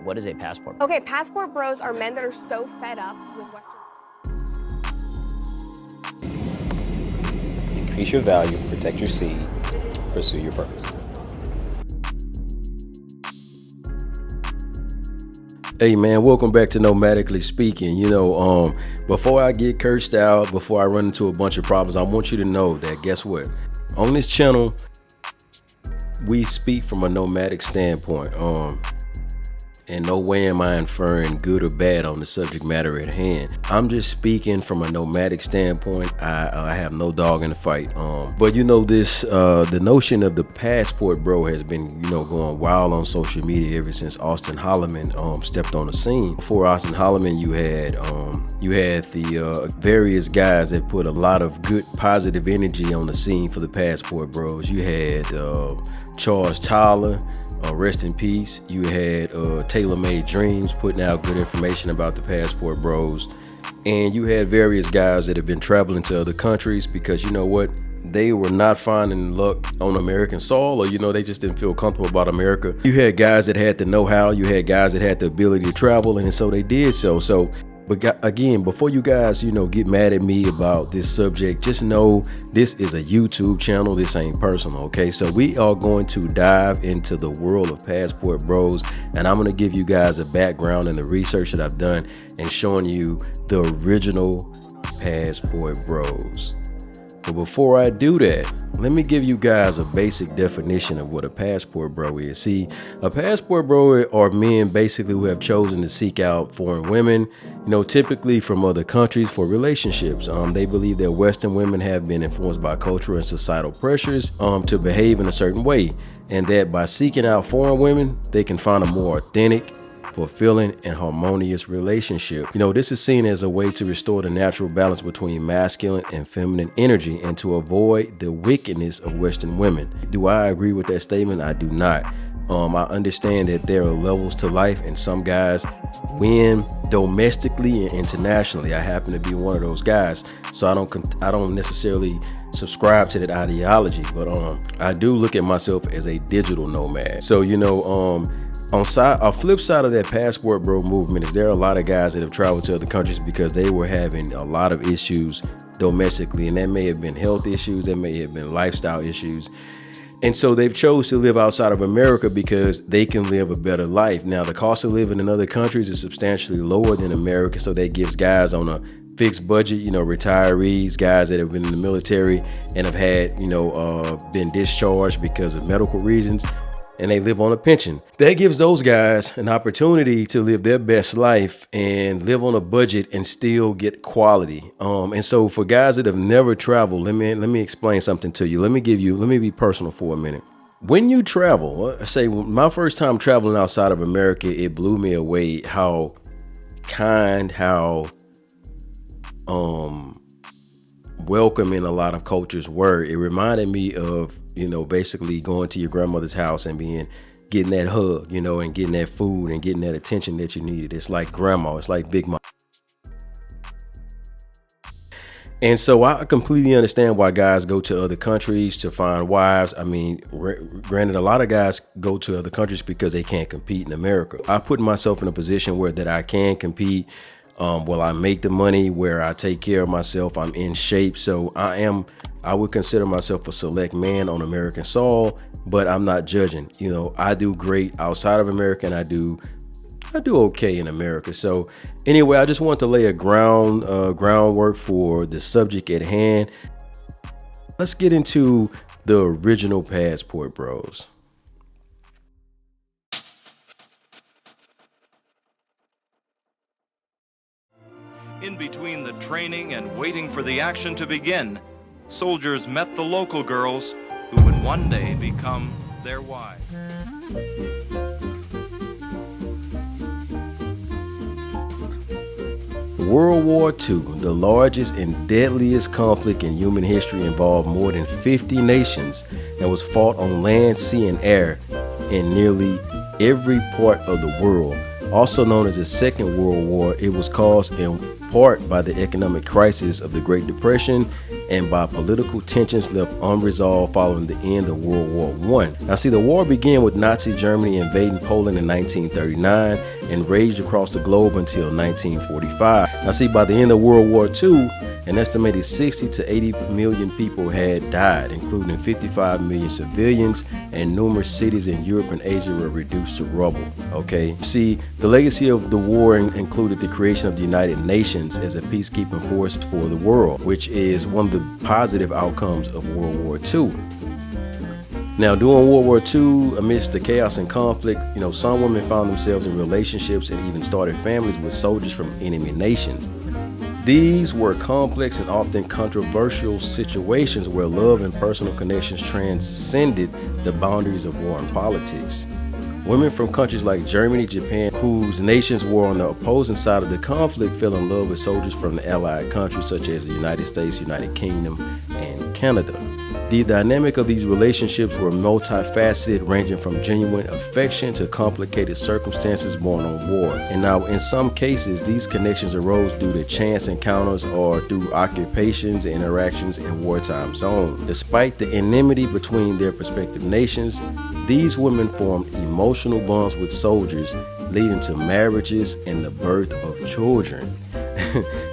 What is a passport? Okay, passport bros are men that are so fed up with Western. Increase your value, protect your seed, pursue your purpose. Hey man, welcome back to Nomadically Speaking. Before I get cursed out, before I run into a bunch of problems, I want you to know that guess what? On this channel, we speak from a nomadic standpoint. In no way am I inferring good or bad on the subject matter at hand. I'm just speaking from a nomadic standpoint. I have no dog in the fight. But the notion of the passport bro has been, going wild on social media ever since Austin Holloman stepped on the scene. Before Austin Holloman, you had the various guys that put a lot of good positive energy on the scene for the passport bros. You had Charles Tyler. Rest in peace. You had Taylor Made Dreams putting out good information about the passport bros, and you had various guys that have been traveling to other countries because you know what, they were not finding luck on American soil, or they just didn't feel comfortable about America. You had guys that had the know-how, you had guys that had the ability to travel, and so they did so. But again, before you guys, get mad at me about this subject, just know this is a YouTube channel. This ain't personal, okay? So we are going to dive into the world of passport bros, and I'm going to give you guys a background and the research that I've done and showing you the original passport bros. But before I do that, let me give you guys a basic definition of what a passport bro is. See, a passport bro are men basically who have chosen to seek out foreign women, typically from other countries for relationships. They believe that Western women have been influenced by cultural and societal pressures to behave in a certain way, and that by seeking out foreign women, they can find a more authentic, fulfilling, and harmonious relationship. This is seen as a way to restore the natural balance between masculine and feminine energy and to avoid the wickedness of Western women. Do I agree with that statement? I do not. I understand that there are levels to life, and some guys win domestically and internationally. I happen to be one of those guys, so I don't necessarily subscribe to that ideology, but I do look at myself as a digital nomad. So on a flip side of that passport bro movement is there are a lot of guys that have traveled to other countries because they were having a lot of issues domestically, and that may have been health issues, that may have been lifestyle issues. And so they've chose to live outside of America because they can live a better life. Now, the cost of living in other countries is substantially lower than America, so that gives guys on a fixed budget, retirees, guys that have been in the military and have had, been discharged because of medical reasons, and they live on a pension. That gives those guys an opportunity to live their best life and live on a budget and still get quality. And so for guys that have never traveled, let me explain something to you. Let me be personal for a minute. When you travel, say my first time traveling outside of America, it blew me away how kind, how welcoming a lot of cultures were. It reminded me of, basically going to your grandmother's house and getting that hug, and getting that food and getting that attention that you needed. It's like grandma, it's like Big Mama. And so I completely understand why guys go to other countries to find wives. I mean, granted, a lot of guys go to other countries because they can't compete in America. I put myself in a position where that I can compete. I make the money, where I take care of myself, I'm in shape. So I would consider myself a select man on American soil, but I'm not judging. I do great outside of America, and I do okay in America. So anyway, I just want to lay a groundwork for the subject at hand. Let's get into the original passport bros. In between the training and waiting for the action to begin, soldiers met the local girls who would one day become their wives. World War II, the largest and deadliest conflict in human history, involved more than 50 nations and was fought on land, sea, and air in nearly every part of the world. Also known as the Second World War, it was caused in part by the economic crisis of the Great Depression and by political tensions left unresolved following the end of World War I. Now see, the war began with Nazi Germany invading Poland in 1939 and raged across the globe until 1945. Now see, by the end of World War II, an estimated 60 to 80 million people had died, including 55 million civilians, and numerous cities in Europe and Asia were reduced to rubble. Okay, see, the legacy of the war included the creation of the United Nations as a peacekeeping force for the world, which is one of the positive outcomes of World War II. Now, during World War II, amidst the chaos and conflict, some women found themselves in relationships and even started families with soldiers from enemy nations. These were complex and often controversial situations where love and personal connections transcended the boundaries of war and politics. Women from countries like Germany, Japan, whose nations were on the opposing side of the conflict, fell in love with soldiers from the allied countries such as the United States, United Kingdom, and Canada. The dynamic of these relationships were multifaceted, ranging from genuine affection to complicated circumstances born on war. And now, in some cases, these connections arose due to chance encounters or through occupations and interactions in wartime zones. Despite the enmity between their respective nations, these women formed emotional bonds with soldiers, leading to marriages and the birth of children.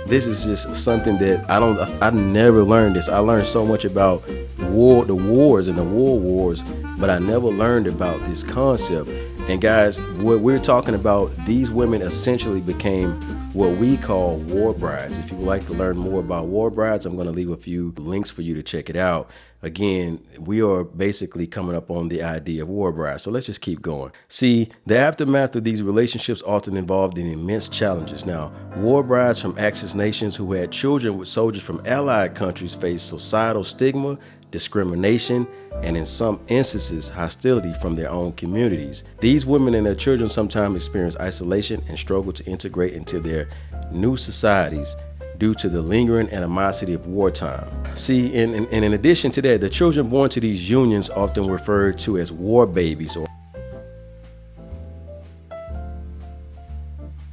This is just something that I never learned this. I learned so much about the wars and the world wars, but I never learned about this concept. And guys, what we're talking about, these women essentially became what we call war brides. If you would like to learn more about war brides, I'm going to leave a few links for you to check it out. Again, we are basically coming up on the idea of war brides. So let's just keep going. See, the aftermath of these relationships often involved in immense challenges. Now, war brides from Axis nations who had children with soldiers from allied countries faced societal stigma, discrimination, and in some instances, hostility from their own communities. These women and their children sometimes experience isolation and struggle to integrate into their new societies due to the lingering animosity of wartime. See, and in addition to that, the children born to these unions, often referred to as war babies or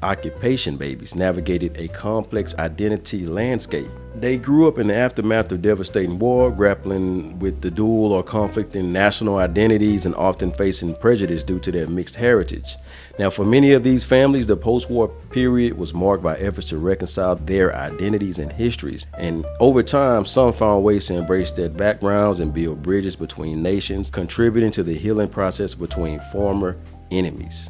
occupation babies, navigated a complex identity landscape. They grew up in the aftermath of devastating war, grappling with the dual or conflicting national identities and often facing prejudice due to their mixed heritage. Now, for many of these families, the post-war period was marked by efforts to reconcile their identities and histories. And over time, some found ways to embrace their backgrounds and build bridges between nations, contributing to the healing process between former enemies.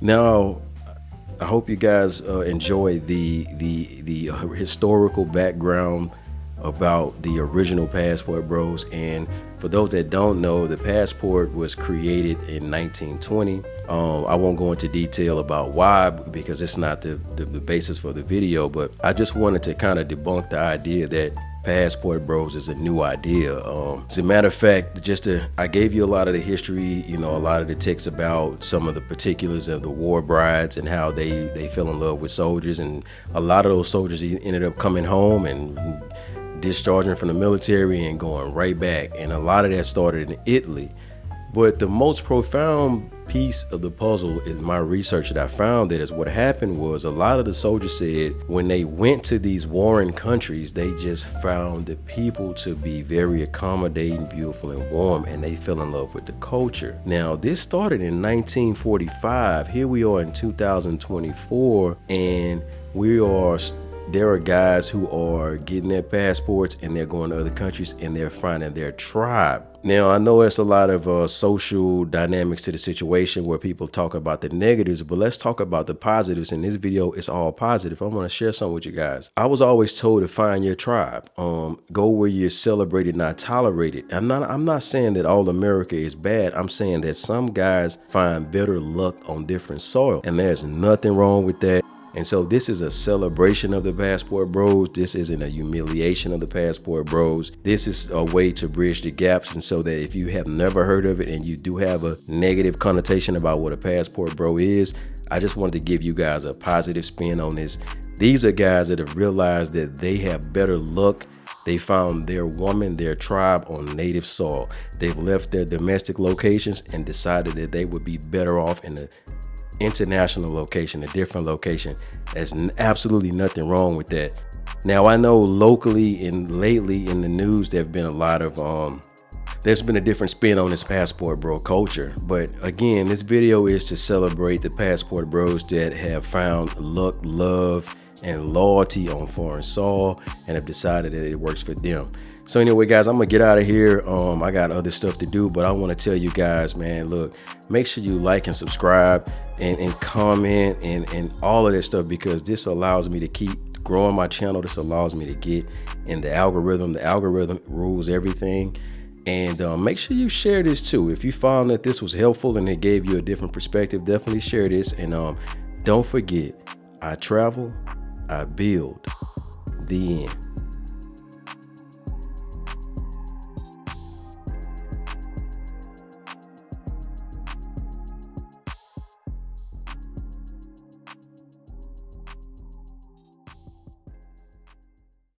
Now, I hope you guys enjoy the historical background about the original Passport Bros. And for those that don't know, the Passport was created in 1920. I won't go into detail about why, because it's not the basis for the video, but I just wanted to kind of debunk the idea that Passport Bros is a new idea. As a matter of fact, I gave you a lot of the history, a lot of the texts about some of the particulars of the war brides and how they fell in love with soldiers, and a lot of those soldiers ended up coming home and discharging from the military and going right back, and a lot of that started in Italy. But the most profound piece of the puzzle in my research that I found that is what happened was a lot of the soldiers said when they went to these warring countries, they just found the people to be very accommodating, beautiful, and warm, and they fell in love with the culture. Now, this started in 1945. Here we are in 2024, and there are guys who are getting their passports and they're going to other countries and they're finding their tribe. Now, I know it's a lot of social dynamics to the situation where people talk about the negatives, but let's talk about the positives. In this video, it's all positive. I want to share something with you guys. I was always told to find your tribe. Go where you're celebrated, not tolerated. I'm not saying that all America is bad. I'm saying that some guys find better luck on different soil, and there's nothing wrong with that. And so this is a celebration of the Passport Bros. This isn't a humiliation of the Passport Bros. This is a way to bridge the gaps. And so that if you have never heard of it and you do have a negative connotation about what a Passport Bro is, I just wanted to give you guys a positive spin on this. These are guys that have realized that they have better luck. They found their woman, their tribe on native soil. They've left their domestic locations and decided that they would be better off in international location, a different location. There's absolutely nothing wrong with that. Now, I know locally and lately in the news, there've been a lot of there's been a different spin on this Passport Bro culture. But again, this video is to celebrate the Passport Bros that have found luck, love, and loyalty on foreign soil and have decided that it works for them. So anyway, guys, I'm gonna get out of here. I got other stuff to do, but I want to tell you guys, man, look, make sure you like and subscribe and comment and all of that stuff, because this allows me to keep growing my channel. This allows me to get in the algorithm. The algorithm rules everything. And make sure you share this too. If you found that this was helpful and it gave you a different perspective, definitely share this. And don't forget, I travel, I build. The end.